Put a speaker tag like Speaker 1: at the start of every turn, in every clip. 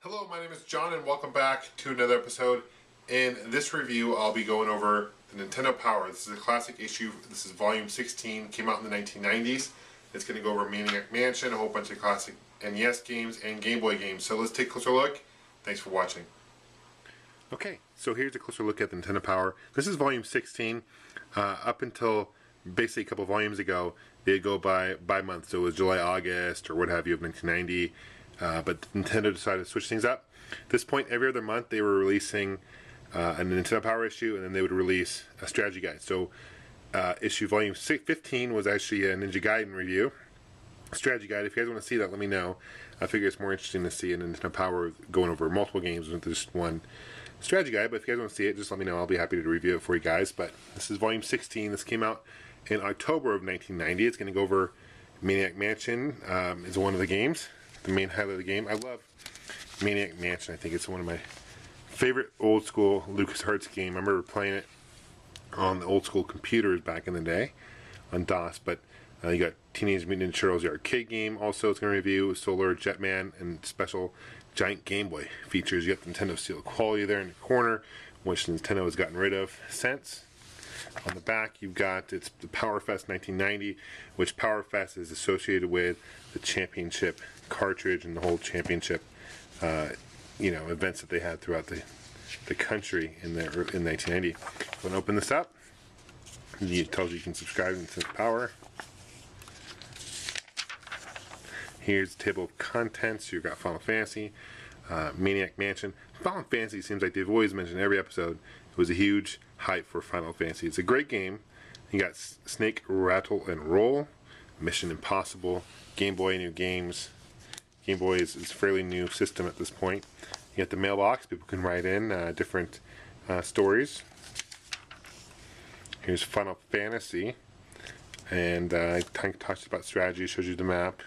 Speaker 1: Hello, my name is John and welcome back to another episode. In this review, I'll be going over the Nintendo Power. This is a classic issue. This is volume 16, came out in the 1990s. It's going to go over Maniac Mansion, a whole bunch of classic NES games and Game Boy games. So let's take a closer look. Thanks for watching. Okay, so here's a closer look at the Nintendo Power. This is volume 16. Up until basically a couple volumes ago, they'd go by month. So it was July, August, or what have you of 1990. But Nintendo decided to switch things up. At this point, every other month they were releasing a Nintendo Power issue, and then they would release a strategy guide. So issue volume 15 was actually a Ninja Gaiden review, strategy guide. If you guys want to see that, let me know. I figure it's more interesting to see a Nintendo Power going over multiple games with just one strategy guide. But if you guys want to see it, just let me know. I'll be happy to review it for you guys. But this is volume 16. This came out in October of 1990. It's going to go over Maniac Mansion. Is one of the games. The main highlight of the game. I love Maniac Mansion. I think it's one of my favorite old school LucasArts game. I remember playing it on the old school computers back in the day on DOS. But you got Teenage Mutant Ninja Turtles, the arcade game. Also, it's going to review Solar Jetman and special giant Game Boy features. You got the Nintendo Seal Quality there in the corner, which Nintendo has gotten rid of since. On the back, you've got it's the PowerFest 1990, which PowerFest is associated with the championship cartridge and the whole championship, events that they had throughout the country in 1990. I'm going to open this up. It tells you can subscribe to the Power. Here's the table of contents. You've got Final Fantasy, Maniac Mansion. Final Fantasy seems like they've always mentioned in every episode. It was a huge hype for Final Fantasy. It's a great game. You got Snake, Rattle, and Roll, Mission Impossible, Game Boy new games. Game Boy is a fairly new system at this point. You got the mailbox. People can write in different stories. Here's Final Fantasy. And I talked about strategy, shows you the map.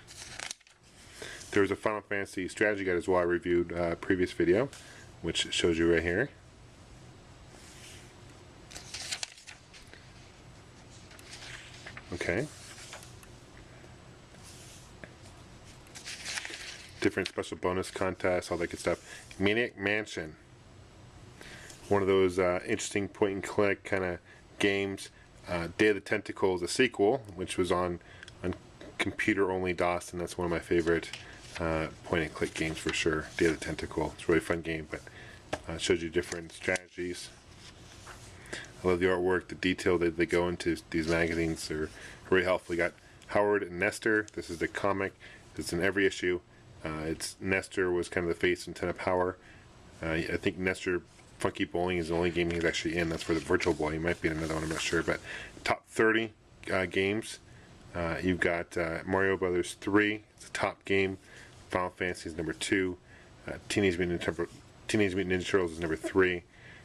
Speaker 1: There was a Final Fantasy strategy guide as well I reviewed previous video, which shows you right here. Okay. Different special bonus contests, all that good stuff. Maniac Mansion. One of those interesting point and click kind of games. Day of the Tentacle is a sequel, which was on computer only DOS, and that's one of my favorite point and click games for sure. Day of the Tentacle. It's a really fun game, but it shows you different strategies. I love the artwork, the detail that they go into these magazines are really helpful. You got Howard and Nestor. This is the comic. It's in every issue. It's Nestor was kind of the face of Nintendo Power. I think Nestor Funky Bowling is the only game he's actually in. That's for the Virtual Boy. He might be in another one, I'm not sure. But top 30 games. You've got Mario Brothers 3. It's a top game. Final Fantasy is number 2. Teenage Mutant Ninja Turtles is number 3.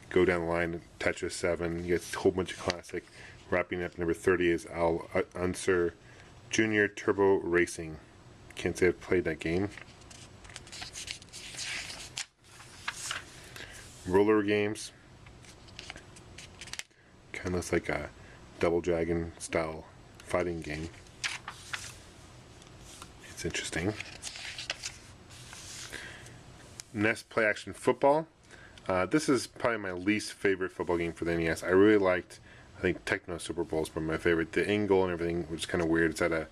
Speaker 1: Go down the line, Tetris 7. You get a whole bunch of classic. Wrapping up, number 30 is Unsur Junior Turbo Racing. Can't say I've played that game. Roller games. Kind of looks like a Double Dragon style fighting game. It's interesting. NES Play Action Football. This is probably my least favorite football game for the NES. I really liked, I think Techno Super Bowl is probably my favorite. The angle and everything was kind of weird. It's at a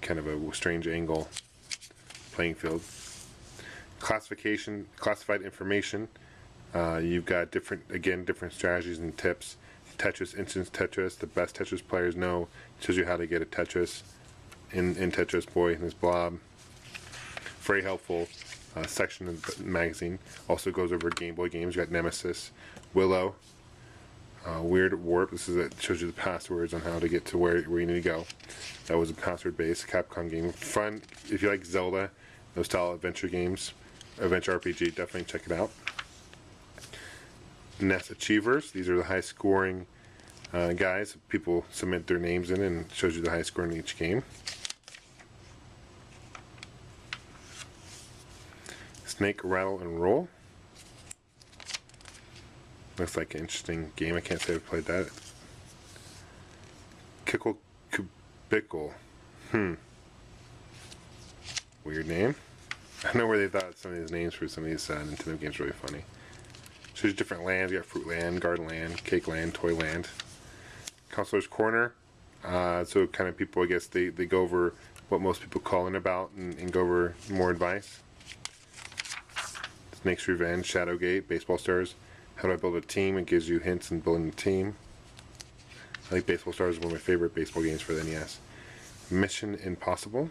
Speaker 1: kind of a strange angle. Playing field. Classified information. You've got different strategies and tips. Tetris, Instance Tetris. The best Tetris players know. It shows you how to get a Tetris in Tetris Boy and his blob. Very helpful. Section of the magazine. Also goes over Game Boy games. You got Nemesis, Willow, Weird Warp. This is it shows you the passwords on how to get to where you need to go. That was a password-based Capcom game. Fun if you like Zelda, those style adventure games, adventure RPG. Definitely check it out. NES Achievers. These are the high-scoring guys. People submit their names in and shows you the high score in each game. Snake, Rattle, and Roll. Looks like an interesting game. I can't say I've played that. Kickle Kubickle. Weird name. I don't know where they thought some of these names for some of these Nintendo games were really funny. So there's different lands. You got Fruit Land, Garden Land, Cake Land, Toy Land. Counselor's Corner. So kind of people, I guess, they go over what most people call in about and go over more advice. Snake's Revenge, Shadowgate, Baseball Stars. How do I build a team? It gives you hints in building a team. I think Baseball Stars is one of my favorite baseball games for the NES. Mission Impossible.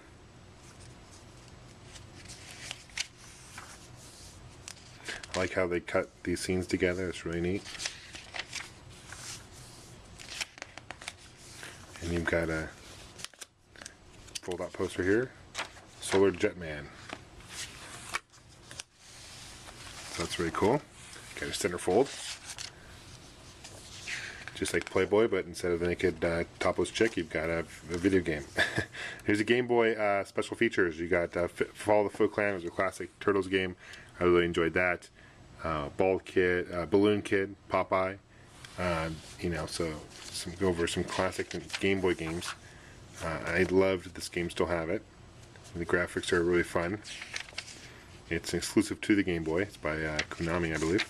Speaker 1: I like how they cut these scenes together. It's really neat. And you've got a fold-out poster here. Solar Jetman. So that's really cool. Got a centerfold. Just like Playboy, but instead of a naked topless chick, you've got a video game. Here's a Game Boy special features. You got Fall of the Foot Clan. It was a classic Turtles game. I really enjoyed that. Bald Kid, Balloon Kid, Popeye. You know, so go over some classic Game Boy games. I loved this game, still have it. The graphics are really fun. It's exclusive to the Game Boy. It's by Konami, I believe.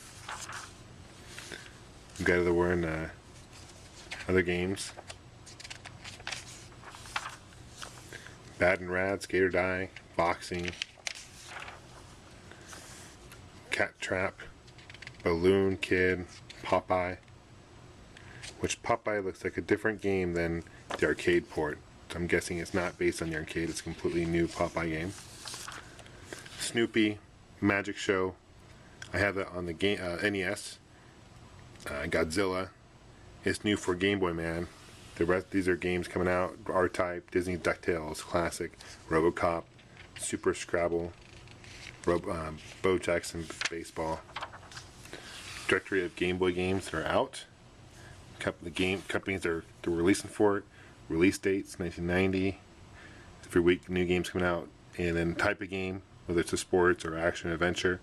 Speaker 1: You got other one, other games. Bad and Rad, Skate or Die, Boxing, Cat Trap, Balloon Kid, Popeye. Which Popeye looks like a different game than the arcade port. So I'm guessing it's not based on the arcade. It's a completely new Popeye game. Snoopy, Magic Show. I have that on the game NES. Godzilla. It's new for Game Boy Man. The rest, these are games coming out. R-Type, Disney DuckTales, Classic, RoboCop, Super Scrabble, Bojack's and Baseball. Directory of Game Boy games that are out. The game companies they're releasing for it. Release dates 1990. Every week new games coming out, and then type of game, whether it's a sports or action adventure.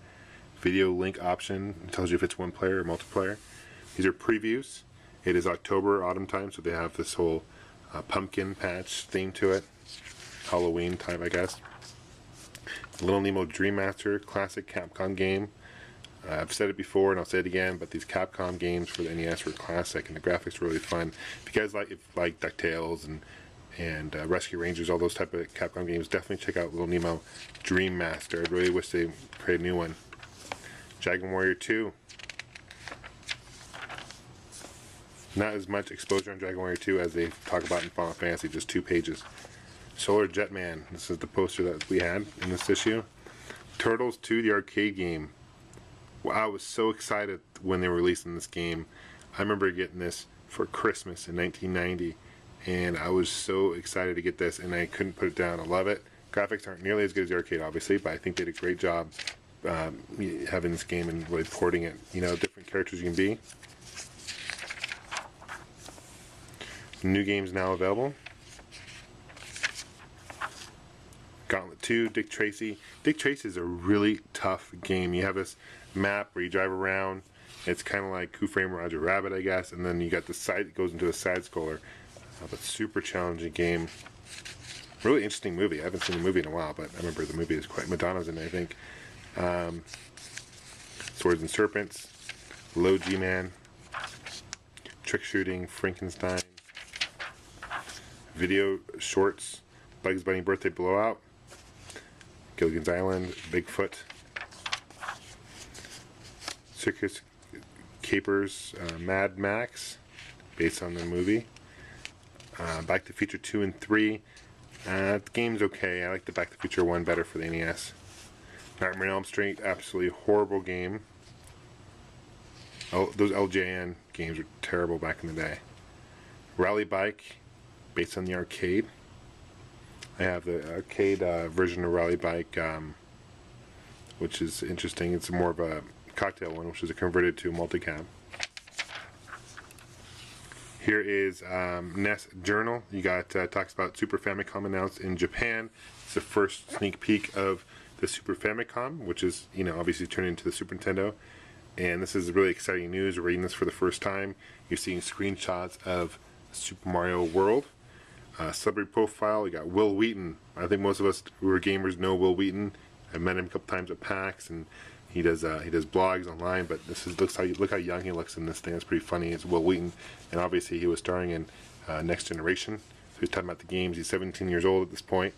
Speaker 1: Video link option, it tells you if it's one player or multiplayer. These are previews. It is October, autumn time, so they have this whole pumpkin patch theme to it. Halloween type, I guess. Little Nemo Dream Master, classic Capcom game. I've said it before and I'll say it again, but these Capcom games for the NES were classic and the graphics were really fun. If you guys like DuckTales and Rescue Rangers, all those type of Capcom games, definitely check out Little Nemo Dream Master. I really wish they created a new one. Dragon Warrior 2. Not as much exposure on Dragon Warrior 2 as they talk about in Final Fantasy, just 2 pages. Solar Jetman. This is the poster that we had in this issue. Turtles 2, the arcade game. Wow, I was so excited when they were releasing this game. I remember getting this for Christmas in 1990, and I was so excited to get this, and I couldn't put it down. I love it. Graphics aren't nearly as good as the arcade, obviously, but I think they did a great job having this game and really porting it. You know, different characters you can be. New games now available. Gauntlet 2, Dick Tracy. Dick Tracy is a really tough game. You have this map where you drive around. It's kind of like Who Framed Roger Rabbit, I guess, and then you got the side that goes into a side scroller. But super challenging game. Really interesting movie. I haven't seen the movie in a while, but I remember the movie is quite. Madonna's in it, I think. Swords and Serpents, Low G-Man, Trick Shooting, Frankenstein, Video Shorts, Bugs Bunny Birthday Blowout, Gilligan's Island, Bigfoot, Circus Capers, Mad Max, based on the movie, Back to the Future 2 and 3. The game's okay. I like the Back to the Future 1 better for the NES. Nightmare on Elm Street, absolutely horrible game. Oh, those LJN games were terrible back in the day. Rally Bike, based on the arcade. I have the arcade version of Rally Bike, which is interesting. It's more of a cocktail one, which is converted to multicam. Here is NES Journal. You got talks about Super Famicom announced in Japan. It's the first sneak peek of the Super Famicom, which is, you know, obviously turning into the Super Nintendo. And this is really exciting news. We're reading this for the first time. You're seeing screenshots of Super Mario World. Celebrity profile. You got Will Wheaton. I think most of us who are gamers know Will Wheaton. I've met him a couple times at PAX, and he does blogs online. But look how young he looks in this thing. It's pretty funny. It's Will Wheaton, and obviously he was starring in Next Generation. So he's talking about the games. He's 17 years old at this point,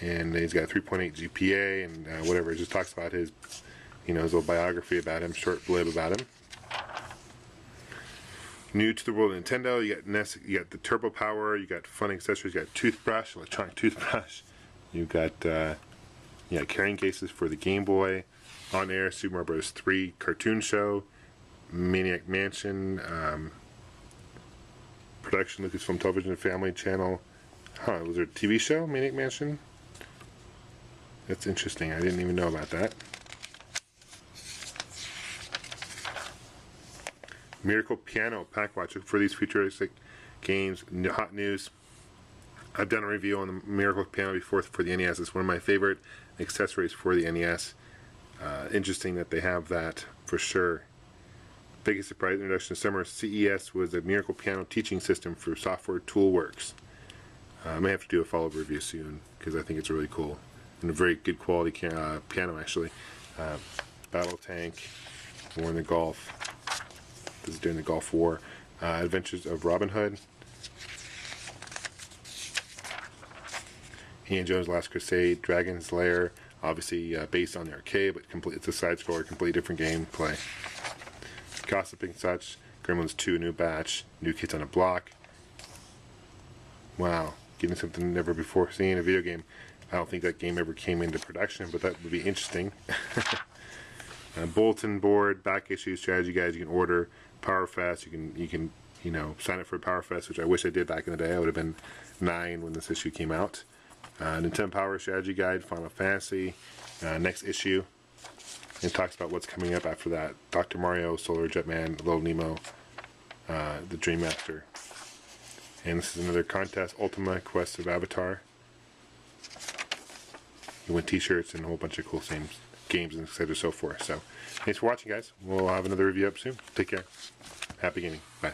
Speaker 1: and he's got a 3.8 GPA and whatever. It just talks about his, his little biography about him, short blib about him. New to the world of Nintendo, you got NES, you got the Turbo Power, you got fun accessories, you got toothbrush, electronic toothbrush, you got carrying cases for the Game Boy, On Air, Super Mario Bros. 3 cartoon show, Maniac Mansion, production Lucasfilm Television Family Channel. Was there a TV show, Maniac Mansion? That's interesting, I didn't even know about that. Miracle Piano Pack Watch. Look for these futuristic games, hot news. I've done a review on the Miracle Piano before for the NES. It's one of my favorite accessories for the NES. Interesting that they have that for sure. Biggest surprise introduction of summer CES was a Miracle Piano teaching system for Software Toolworks. I may have to do a follow-up review soon because I think it's really cool and a very good quality piano actually. Battle Tank, War in the Gulf. This is during the Gulf War. Adventures of Robin Hood. Indiana Jones' Last Crusade. Dragon's Lair. Obviously based on the arcade, but it's a side-scroller, completely different gameplay. Gossiping Such. Gremlins 2, New Batch. New Kids on the Block. Wow. Getting something never before seen in a video game. I don't think that game ever came into production, but that would be interesting. Bulletin board, back issue, strategy guides you can order. PowerFest, you can sign up for PowerFest, which I wish I did back in the day. I would have been 9 when this issue came out. Nintendo Power Strategy Guide, Final Fantasy, next issue. It talks about what's coming up after that. Dr. Mario, Solar Jetman, Little Nemo, the Dream Master. And this is another contest, Ultima Quest of Avatar. You win t-shirts and a whole bunch of cool games and etc. so forth. So thanks for watching, guys. We'll have another review up soon. Take care. Happy gaming. Bye.